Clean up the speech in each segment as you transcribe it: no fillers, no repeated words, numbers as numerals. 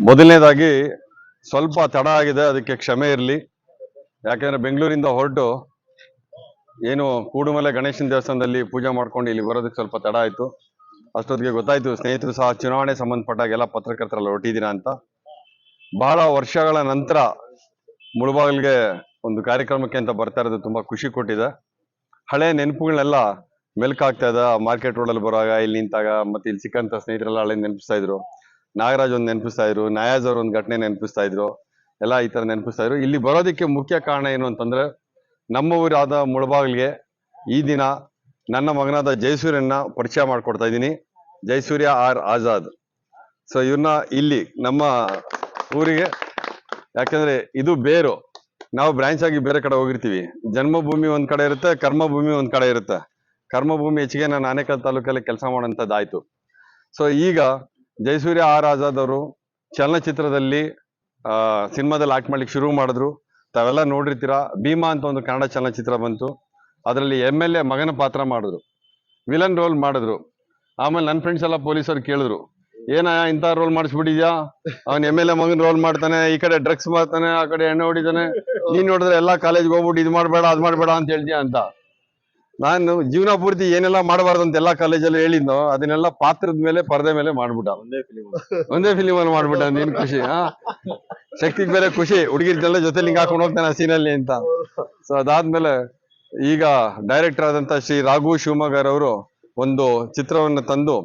ಮೊದಲನೇದಾಗಿ ಸ್ವಲ್ಪ ತಡ ಆಗಿದೆ, ಅದಕ್ಕೆ ಕ್ಷಮೆ ಇರಲಿ. ಯಾಕೆಂದ್ರೆ ಬೆಂಗಳೂರಿಂದ ಹೊರಟು ಏನು ಕೂಡುಮಲೆ ಗಣೇಶನ ದೇವಸ್ಥಾನದಲ್ಲಿ ಪೂಜೆ ಮಾಡ್ಕೊಂಡು ಇಲ್ಲಿ ಬರೋದಕ್ಕೆ ಸ್ವಲ್ಪ ತಡ ಆಯ್ತು. ಅಷ್ಟೊತ್ತಿಗೆ ಗೊತ್ತಾಯ್ತು ಸ್ನೇಹಿತರು ಸಹ ಚುನಾವಣೆ ಸಂಬಂಧಪಟ್ಟಾಗೆಲ್ಲ ಪತ್ರಕರ್ತರಲ್ಲಿ ಹೊರಟಿದ್ದೀರಾ ಅಂತ. ಬಹಳ ವರ್ಷಗಳ ನಂತರ ಮುಳಬಾಗಿಲಿಗೆ ಒಂದು ಕಾರ್ಯಕ್ರಮಕ್ಕೆ ಅಂತ ಬರ್ತಾ ಇರೋದು ತುಂಬಾ ಖುಷಿ ಕೊಟ್ಟಿದೆ. ಹಳೆ ನೆನಪುಗಳನ್ನೆಲ್ಲ ಮೆಲ್ಕಾಗ್ತಾ ಇದೆ. ಮಾರ್ಕೆಟ್ ರೋಡಲ್ಲಿ ಬರುವಾಗ ಇಲ್ಲಿ ನಿಂತಾಗ ಮತ್ತೆ ಇಲ್ಲಿ ಸಿಕ್ಕಂತ ಸ್ನೇಹಿತರೆಲ್ಲ ಹಳೆ ನೆನಪಿಸ್ತಾ ಇದ್ರು. ನಾಗರಾಜ್ ಒಂದು ನೆನಪಿಸ್ತಾ ಇದ್ರು, ನಯಾಜ್ ಅವ್ರ ಒಂದು ಘಟನೆ ನೆನಪಿಸ್ತಾ ಇದ್ರು, ಎಲ್ಲ ಈ ತರ ನೆನಪಿಸ್ತಾ ಇದ್ರು. ಇಲ್ಲಿ ಬರೋದಕ್ಕೆ ಮುಖ್ಯ ಕಾರಣ ಏನು ಅಂತಂದ್ರೆ, ನಮ್ಮ ಊರಾದ ಮುಳಬಾಗಿಲಿಗೆ ಈ ದಿನ ನನ್ನ ಮಗನಾದ ಜಯಸೂರ್ಯನ ಪರಿಚಯ ಮಾಡ್ಕೊಡ್ತಾ ಇದ್ದೀನಿ. ಜಯಸೂರ್ಯ ಆರ್ ಆಜಾದ್. ಸೊ ಇವ್ರನ್ನ ಇಲ್ಲಿ ನಮ್ಮ ಊರಿಗೆ, ಯಾಕಂದ್ರೆ ಇದು ಬೇರು, ನಾವು ಬ್ರಾಂಚ್ ಆಗಿ ಬೇರೆ ಕಡೆ ಹೋಗಿರ್ತೀವಿ. ಜನ್ಮಭೂಮಿ ಒಂದ್ ಕಡೆ ಇರುತ್ತೆ, ಕರ್ಮಭೂಮಿ ಒಂದ್ ಕಡೆ ಇರುತ್ತೆ. ಕರ್ಮಭೂಮಿ ಹೆಚ್ಚಿಗೆ ನಾನು ಆನೇಕಲ್ ತಾಲೂಕಲ್ಲಿ ಕೆಲಸ ಮಾಡೋಂಥದ್ದಾಯ್ತು. ಸೊ ಈಗ ಜಯಸೂರ್ಯ ಆರ್ ಆಜಾದ್ ಅವರು ಚಲನಚಿತ್ರದಲ್ಲಿ ಸಿನಿಮಾದಲ್ಲಿ ಆಕ್ಟ್ ಮಾಡ್ಲಿಕ್ಕೆ ಶುರು ಮಾಡಿದ್ರು. ತಾವೆಲ್ಲ ನೋಡಿರ್ತೀರಾ. ಭೀಮಾ ಅಂತ ಒಂದು ಕನ್ನಡ ಚಲನಚಿತ್ರ ಬಂತು. ಅದರಲ್ಲಿ MLA ಮಗನ ಪಾತ್ರ ಮಾಡಿದ್ರು, ವಿಲನ್ ರೋಲ್ ಮಾಡಿದ್ರು. ಆಮೇಲೆ ನನ್ನ ಫ್ರೆಂಡ್ಸ್ ಎಲ್ಲ ಪೊಲೀಸರು ಕೇಳಿದ್ರು, ಏನ ಇಂಥ ರೋಲ್ ಮಾಡಿಸ್ಬಿಟ್ಟಿದ್ಯಾ, ಅವ್ನ್ MLA ಮಗನ್ ರೋಲ್ ಮಾಡ್ತಾನೆ, ಈ ಕಡೆ ಡ್ರಗ್ಸ್ ಮಾಡ್ತಾನೆ, ಆ ಕಡೆ ಎಣ್ಣೆ ಹೊಡಿತಾನೆ, ನೀನ್ ನೋಡಿದ್ರೆ ಎಲ್ಲಾ ಕಾಲೇಜ್ಗೆ ಹೋಗ್ಬಿಟ್ಟು ಇದು ಮಾಡ್ಬೇಡ ಅದ್ ಮಾಡ್ಬೇಡ ಅಂತ ಹೇಳ್ತೀಯ ಅಂತ. ನಾನು ಜೀವನ ಪೂರ್ತಿ ಏನೆಲ್ಲ ಮಾಡಬಾರ್ದು ಅಂತ ಎಲ್ಲಾ ಕಾಲೇಜಲ್ಲಿ ಹೇಳಿದ್ನೋ ಅದನ್ನೆಲ್ಲ ಪಾತ್ರದ ಮೇಲೆ ಪರದೆ ಮೇಲೆ ಮಾಡ್ಬಿಟ್ಟ. ಒಂದೇ ಫಿಲಿಮ್ ಅಲ್ಲಿ ಮಾಡ್ಬಿಟ್ಟ. ನೀನ್ ಖುಷಿ ಶಕ್ತಿಗೆ ಬೇರೆ ಖುಷಿ, ಹುಡುಗಿರ್ನೆಲ್ಲ ಜೊತೆ ಲಿಂಕ್ ಹಾಕೊಂಡು ಹೋಗ್ತಾನೆ ಆ ಸೀನಲ್ಲಿ ಅಂತ. ಸೊ ಅದಾದ್ಮೇಲೆ ಈಗ ಡೈರೆಕ್ಟರ್ ಆದಂತ ಶ್ರೀ ರಾಘು ಶಿವಮೊಗ್ಗರ್ ಅವರು ಒಂದು ಚಿತ್ರವನ್ನು ತಂದು,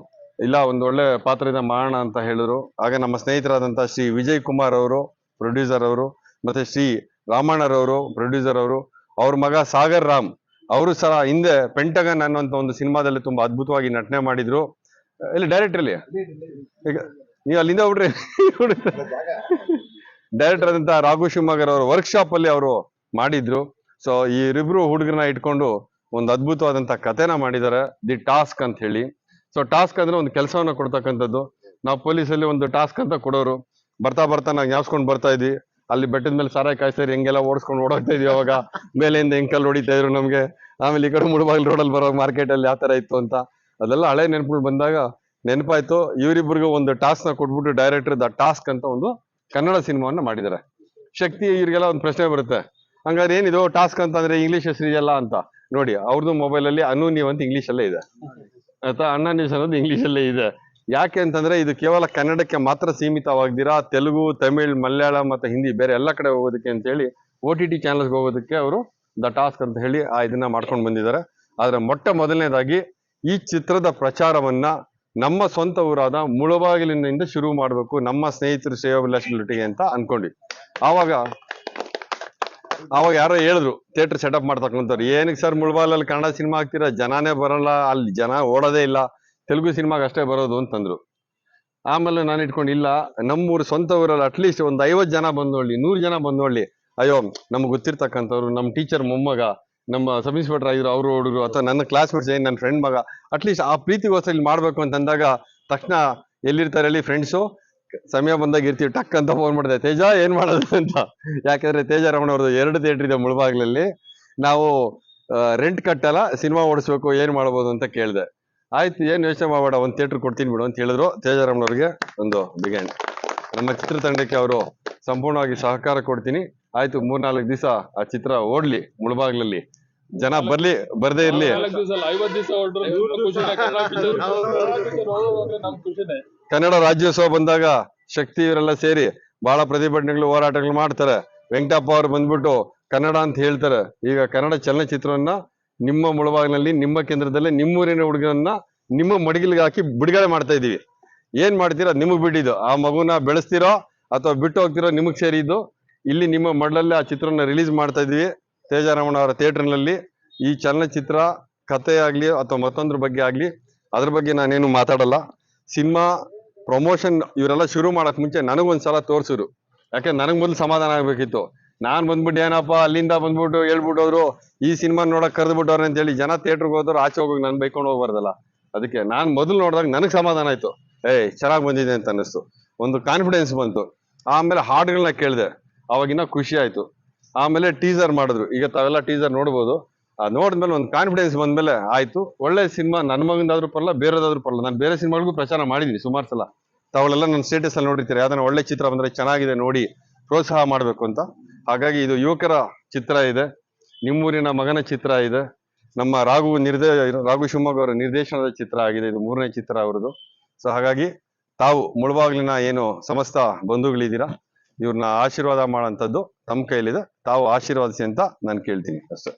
ಇಲ್ಲ ಒಂದು ಒಳ್ಳೆ ಪಾತ್ರದ ಮಾಡೋಣ ಅಂತ ಹೇಳಿದ್ರು. ಆಗ ನಮ್ಮ ಸ್ನೇಹಿತರಾದಂತ ಶ್ರೀ ವಿಜಯ್ ಕುಮಾರ್ ಅವರು ಪ್ರೊಡ್ಯೂಸರ್ ಅವರು, ಮತ್ತೆ ಶ್ರೀ ರಾಮಣ್ಣರವರು ಪ್ರೊಡ್ಯೂಸರ್ ಅವರು, ಅವ್ರ ಮಗ ಸಾಗರ್ ರಾಮ್ ಅವರು ಸಹ ಹಿಂದೆ ಪೆಂಟಗನ್ ಅನ್ನುವಂತ ಒಂದು ಸಿನಿಮಾದಲ್ಲಿ ತುಂಬಾ ಅದ್ಭುತವಾಗಿ ನಟನೆ ಮಾಡಿದ್ರು. ಇಲ್ಲಿ ಡೈರೆಕ್ಟರ್ ಅಲ್ಲಿ ಈಗ ನೀವು ಅಲ್ಲಿಂದ ಬಿಡ್ರಿ. ಡೈರೆಕ್ಟರ್ ಆದಂತ ರಾಘು ಶಿವಮೊಗ್ಗರ್ ಅವರು ವರ್ಕ್ಶಾಪ್ ಅಲ್ಲಿ ಅವರು ಮಾಡಿದ್ರು. ಸೊ ಈ ಇಬ್ರು ಹುಡುಗರನ್ನ ಇಟ್ಕೊಂಡು ಒಂದು ಅದ್ಭುತವಾದಂತ ಕಥೆನ ಮಾಡಿದ್ದಾರೆ, ದಿ ಟಾಸ್ಕ್ ಅಂತ ಹೇಳಿ. ಸೊ ಟಾಸ್ಕ್ ಅಂದ್ರೆ ಒಂದು ಕೆಲಸವನ್ನ ಕೊಡ್ತಕ್ಕಂಥದ್ದು. ನಾವು ಪೊಲೀಸಲ್ಲಿ ಒಂದು ಟಾಸ್ಕ್ ಅಂತ ಕೊಡೋರು. ಬರ್ತಾ ಬರ್ತಾ ನಾವು ಜ್ಞಾಪಿಸ್ಕೊಂಡು ಬರ್ತಾ ಇದ್ವಿ. ಅಲ್ಲಿ ಬೆಟ್ಟದ ಮೇಲೆ ಸಾರಾಯಿ ಕಾಯಿಸ್ತಾರೆ, ಹೆಂಗೆಲ್ಲ ಓಡಿಸ್ಕೊಂಡು ಓಡೋಗ್ತಾ ಇದ್ವಿ. ಅವಾಗ ಮೇಲೆಯಿಂದ ಎಂಕಲ್ ಹೊಡಿತಾ ಇದ್ರು ನಮ್ಗೆ. ಆಮೇಲೆ ಈ ಕಡೆ ಮುಳಬಾಗಿಲು ರೋಡಲ್ಲಿ ಬರೋ ಮಾರ್ಕೆಟ್ ಅಲ್ಲಿ ಯಾವ ತರ ಇತ್ತು ಅಂತ ಅದೆಲ್ಲ ಹಳೆ ನೆನಪುಗಳು ಬಂದಾಗ ನೆನಪಾಯ್ತು. ಇವರಿಬ್ಬರಿಗೂ ಒಂದು ಟಾಸ್ಕ್ ನ ಕೊಟ್ಬಿಟ್ಟು ಡೈರೆಕ್ಟರ್ ದ ಟಾಸ್ಕ್ ಅಂತ ಒಂದು ಕನ್ನಡ ಸಿನಿಮಾವನ್ನ ಮಾಡಿದ್ದಾರೆ. ಶಕ್ತಿ ಇವ್ರಿಗೆಲ್ಲ ಒಂದು ಪ್ರಶ್ನೆ ಬರುತ್ತೆ, ಹಂಗಾದ್ರೆ ಏನಿದು ಟಾಸ್ಕ್ ಅಂತ ಅಂದ್ರೆ ಇಂಗ್ಲಿಷ್ ಹೆಸರು ಇದೆಯಲ್ಲ ಅಂತ. ನೋಡಿ, ಅವ್ರದ್ದು ಮೊಬೈಲ್ ಅಲ್ಲಿ ಅನು ನೀವು ಅಂತ ಇಂಗ್ಲಿಷ್ ಅಲ್ಲೇ ಇದೆ ಆಯ್ತಾ, ಅಣ್ಣ ನ್ಯೂಸ್ ಅನ್ನೋದು ಇಂಗ್ಲಿಷ್ ಅಲ್ಲೇ ಇದೆ. ಯಾಕೆ ಅಂತಂದ್ರೆ ಇದು ಕೇವಲ ಕನ್ನಡಕ್ಕೆ ಮಾತ್ರ ಸೀಮಿತವಾಗ್ದಿರಾ ತೆಲುಗು, ತಮಿಳ್, ಮಲಯಾಳಂ ಮತ್ತೆ ಹಿಂದಿ ಬೇರೆ ಎಲ್ಲ ಕಡೆ ಹೋಗೋದಕ್ಕೆ ಅಂತ ಹೇಳಿ OTT ಚಾನಲ್ಸ್ಗೆ ಹೋಗೋದಕ್ಕೆ ಅವರು ದ ಟಾಸ್ಕ್ ಅಂತ ಹೇಳಿ ಇದನ್ನ ಮಾಡ್ಕೊಂಡು ಬಂದಿದ್ದಾರೆ. ಆದ್ರೆ ಮೊದಲನೇದಾಗಿ ಈ ಚಿತ್ರದ ಪ್ರಚಾರವನ್ನ ನಮ್ಮ ಸ್ವಂತ ಊರಾದ ಮುಳಬಾಗಿಲಿನಿಂದ ಶುರು ಮಾಡಬೇಕು, ನಮ್ಮ ಸ್ನೇಹಿತರು ಶ್ರೇಯೋಭಿಲಾಷಿಗಳಿಗೆ ಅಂತ ಅನ್ಕೊಂಡ್ವಿ. ಆವಾಗ ಯಾರೋ ಹೇಳಿದ್ರು ಥಿಯೇಟರ್ ಸೆಟಪ್ ಮಾಡ್ತಕ್ಕಂಥವ್ರು, ಏನಕ್ಕೆ ಸರ್ ಮುಳಬಾಗಿಲಲ್ಲಿ ಕನ್ನಡ ಸಿನಿಮಾ ಹಾಕ್ತೀರಾ, ಜನನೇ ಬರಲ್ಲ, ಅಲ್ಲಿ ಜನ ಓಡೋದೇ ಇಲ್ಲ, ತೆಲುಗು ಸಿನಿಮಾಗೆ ಅಷ್ಟೇ ಬರೋದು ಅಂತಂದ್ರು. ಆಮೇಲೆ ನಾನು ಇಟ್ಕೊಂಡು, ಇಲ್ಲ ನಮ್ಮೂರು ಸ್ವಂತ ಊರಲ್ಲಿ ಅಟ್ಲೀಸ್ಟ್ ಒಂದು 50 ಜನ ಬಂದು ನೋಡ್ಲಿ, 100 ಜನ ಬಂದು ನೋಡ್ಲಿ, ಅಯ್ಯೋ ನಮ್ಗೆ ಗೊತ್ತಿರ್ತಕ್ಕಂಥವ್ರು, ನಮ್ಮ ಟೀಚರ್ ಮೊಮ್ಮಗ, ನಮ್ಮ ಸಬ್ ಇನ್ಸ್ಪೆಕ್ಟರ್ ಆಗಿರೋ ಅವರು ಹುಡುಗರು, ಅಥವಾ ನನ್ನ ಕ್ಲಾಸ್ಮೇಟ್ಸ್ ನನ್ನ ಫ್ರೆಂಡ್ ಮಗ, ಅಟ್ಲೀಸ್ಟ್ ಆ ಪ್ರೀತಿಗೋಸ್ಕರ ಇಲ್ಲಿ ಮಾಡ್ಬೇಕು ಅಂತಂದಾಗ ತಕ್ಷಣ ಎಲ್ಲಿರ್ತಾರೆ ಹೇಳಿ ಫ್ರೆಂಡ್ಸು, ಸಮಯ ಬಂದಾಗ ಇರ್ತೀವಿ, ಟಕ್ ಅಂತ ಫೋನ್ ಮಾಡಿದೆ, ತೇಜ ಏನ್ ಮಾಡೋದು ಅಂತ. ಯಾಕಂದ್ರೆ ತೇಜ ರಮಣ ಅವ್ರದ್ದು 2 ಥಿಯೇಟರ್ ಇದೆ ಮುಳಬಾಗ್ಲಲ್ಲಿ, ನಾವು ರೆಂಟ್ ಕಟ್ಟಲ್ಲ, ಸಿನಿಮಾ ಓಡಿಸ್ಬೇಕು, ಏನ್ ಮಾಡ್ಬೋದು ಅಂತ ಕೇಳಿದೆ. ಆಯ್ತು, ಏನ್ ಯೋಚನೆ ಮಾಡಬೇಡ, ಒಂದು ಥಿಯೇಟರ್ ಕೊಡ್ತೀನಿ ಬಿಡು ಅಂತ ಹೇಳಿದ್ರು. ತೇಜಾರಾಮ್ನವ್ರಿಗೆ ಒಂದು ಬಿಗ್ ಹ್ಯಾಂಡ್. ನಮ್ಮ ಚಿತ್ರತಂಡಕ್ಕೆ ಅವರು ಸಂಪೂರ್ಣವಾಗಿ ಸಹಕಾರ ಕೊಡ್ತೀನಿ. ಆಯ್ತು, 3-4 ದಿವಸ ಆ ಚಿತ್ರ ಓಡ್ಲಿ, ಮುಳಬಾಗ್ಲಲ್ಲಿ ಜನ ಬರ್ಲಿ ಬರ್ದೇ ಇರ್ಲಿ. ಕನ್ನಡ ರಾಜ್ಯೋತ್ಸವ ಬಂದಾಗ ಶಕ್ತಿ ಇವರೆಲ್ಲ ಸೇರಿ ಬಹಳ ಪ್ರತಿಭಟನೆಗಳು, ಹೋರಾಟಗಳು ಮಾಡ್ತಾರೆ. ವೆಂಕಟಪ್ಪ ಅವ್ರು ಬಂದ್ಬಿಟ್ಟು ಕನ್ನಡ ಅಂತ ಹೇಳ್ತಾರೆ. ಈಗ ಕನ್ನಡ ಚಲನಚಿತ್ರವನ್ನ ನಿಮ್ಮ ಮುಳಬಾಗಿಲಿನಲ್ಲಿ, ನಿಮ್ಮ ಕೇಂದ್ರದಲ್ಲೇ, ನಿಮ್ಮೂರಿನ ಹುಡುಗರನ್ನ ನಿಮ್ಮ ಮಡಿಗಿಲಿಗೆ ಹಾಕಿ ಬಿಡುಗಡೆ ಮಾಡ್ತಾ ಇದೀವಿ. ಏನ್ ಮಾಡ್ತೀರಾ ನಿಮಗ್ ಬಿಟ್ಟಿದ್ದು. ಆ ಮಗುನ ಬೆಳೆಸ್ತಿರೋ ಅಥವಾ ಬಿಟ್ಟು ಹೋಗ್ತಿರೋ ನಿಮಗ್ ಸೇರಿದ್ದು. ಇಲ್ಲಿ ನಿಮ್ಮ ಮಡ್ಲಲ್ಲಿ ಆ ಚಿತ್ರನ ರಿಲೀಸ್ ಮಾಡ್ತಾ ಇದೀವಿ ತೇಜಾರಾಮಣ್ಣ ಅವರ ಥಿಯೇಟರ್ನಲ್ಲಿ. ಈ ಚಲನಚಿತ್ರ ಕಥೆ ಆಗ್ಲಿ ಅಥವಾ ಮತ್ತೊಂದ್ರ ಬಗ್ಗೆ ಆಗ್ಲಿ, ಅದ್ರ ಬಗ್ಗೆ ನಾನೇನು ಮಾತಾಡಲ್ಲ. ಸಿನಿಮಾ ಪ್ರಮೋಷನ್ ಇವರೆಲ್ಲ ಶುರು ಮಾಡಕ್ ಮುಂಚೆ ನನಗೊಂದ್ಸಲ ತೋರ್ಸಿರು. ಯಾಕೆ ನನಗ್ ಮೊದಲು ಸಮಾಧಾನ ಆಗ್ಬೇಕಿತ್ತು. ನಾನ್ ಬಂದ್ಬಿಟ್ಟು ಏನಪ್ಪಾ ಅಲ್ಲಿಂದ ಬಂದ್ಬಿಟ್ಟು ಹೇಳ್ಬಿಟ್ಟವ್ರು ಈ ಸಿನಿಮಾ ನೋಡಕ್ ಕರೆದ್ಬಿಟ್ಟವ್ರೆ ಅಂತ ಹೇಳಿ ಜನ ಥಿಯೇಟರ್ಗೆ ಹೋದವ್ರು ಆಚೆ ಹೋಗಿ ನಾನು ಬೈಕೊಂಡು ಹೋಗ್ಬಾರ್ದಲ್ಲ. ಅದಕ್ಕೆ ನಾನ್ ಮೊದಲು ನೋಡಿದಾಗ ನನಗ್ ಸಮಾಧಾನ ಆಯ್ತು, ಚೆನ್ನಾಗ್ ಬಂದಿದೆ ಅಂತ ಅನ್ನಿಸ್ತು, ಒಂದು ಕಾನ್ಫಿಡೆನ್ಸ್ ಬಂತು. ಆಮೇಲೆ ಹಾಡುಗಳನ್ನ ಕೇಳಿದೆ, ಅವಾಗಿನ್ನ ಖುಷಿ ಆಯ್ತು. ಆಮೇಲೆ ಟೀಸರ್ ಮಾಡಿದ್ರು, ಈಗ ತಾವೆಲ್ಲ ಟೀಸರ್ ನೋಡ್ಬೋದು. ನೋಡಿದ್ಮೇಲೆ ಒಂದು ಕಾನ್ಫಿಡೆನ್ಸ್ ಬಂದ್ಮೇಲೆ ಆಯ್ತು, ಒಳ್ಳೆ ಸಿನಿಮಾ, ನನ್ನ ಮಗಂದಾದ್ರೂ ಪರಲ್ಲ, ಬೇರೆದಾದ್ರೂ ಪರಲ್ಲ. ನಾನು ಬೇರೆ ಸಿನಿಮಾಗಳಿಗೂ ಪ್ರಚಾರ ಮಾಡಿದೀನಿ ಸುಮಾರು ಸಲ. ತಾವುಗಳೆಲ್ಲ ನನ್ನ ಸ್ಟೇಟಸ್ ಅಲ್ಲಿ ನೋಡಿರ್ತೀರಿ, ಯಾವ್ದಾನ ಒಳ್ಳೆ ಚಿತ್ರ ಬಂದ್ರೆ ಚೆನ್ನಾಗಿದೆ ನೋಡಿ ಪ್ರೋತ್ಸಾಹ ಮಾಡಬೇಕು ಅಂತ. ಹಾಗಾಗಿ ಇದು ಯುವಕರ ಚಿತ್ರ ಇದೆ, ನಿಮ್ಮೂರಿನ ಮಗನ ಚಿತ್ರ ಇದೆ, ನಮ್ಮ ರಾಘು ಶಿವಮೊಗ್ಗ ಅವರ ನಿರ್ದೇಶನದ ಚಿತ್ರ ಆಗಿದೆ. ಇದು 3ನೇ ಚಿತ್ರ ಅವರದು. ಸೊ ಹಾಗಾಗಿ ತಾವು ಮುಳಬಾಗಿಲಿನ ಏನು ಸಮಸ್ತ ಬಂಧುಗಳಿದ್ದೀರಾ, ಇವ್ರನ್ನ ಆಶೀರ್ವಾದ ಮಾಡೋಂಥದ್ದು ತಮ್ಮ ಕೈಲಿದೆ. ತಾವು ಆಶೀರ್ವಾದಿಸಿ ಅಂತ ನಾನು ಕೇಳ್ತೀನಿ ಅಷ್ಟೇ.